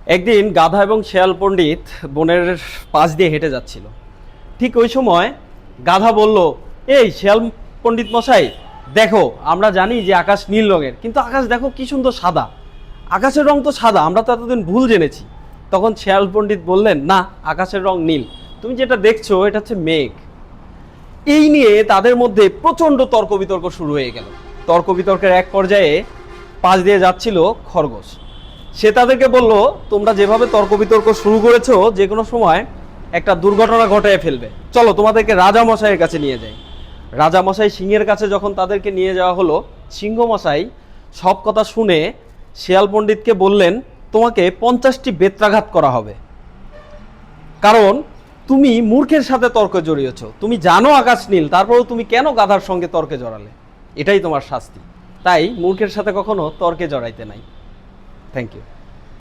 একদিন গাধা এবং শেয়াল পণ্ডিত বনের পাশ দিয়ে হেঁটে যাচ্ছিল। ঠিক ওই সময় গাধা বলল, এই শেয়াল পণ্ডিত মশাই, দেখো আমরা জানি যে আকাশ নীল রঙের, কিন্তু আকাশ দেখো কি সুন্দর সাদা। আকাশের রং তো সাদা, আমরা তো এতদিন ভুল জেনেছি। তখন শেয়াল পণ্ডিত বললেন, না, আকাশের রং নীল, তুমি যেটা দেখছো এটা হচ্ছে মেঘ। এই নিয়ে তাদের মধ্যে প্রচণ্ড তর্ক বিতর্ক শুরু হয়ে গেল। তর্ক বিতর্কের এক পর্যায়ে পাশ দিয়ে যাচ্ছিল খরগোশ। সে তাদেরকে বলল, তোমরা যেভাবে তর্ক বিতর্ক শুরু করেছো, যে কোনো সময় একটা দুর্ঘটনা ঘটায় ফেলবে, চলো তোমাদেরকে রাজা মশাইয়ের কাছে নিয়ে যাই। রাজা মশাই সিংহের কাছে যখন তাদেরকে নিয়ে যাওয়া হলো, সিংহ মশাই সব কথা শুনে শিয়াল পণ্ডিতকে বললেন, তোমাকে 50টি বেত্রাঘাত করা হবে, কারণ তুমি মূর্খের সাথে তর্কে জড়িয়েছ। তুমি জানো আকাশ নীল, তারপরেও তুমি কেন গাধার সঙ্গে তর্কে জড়ালে? এটাই তোমার শাস্তি। তাই মূর্খের সাথে কখনো তর্কে জড়াইতে নাই। Thank you.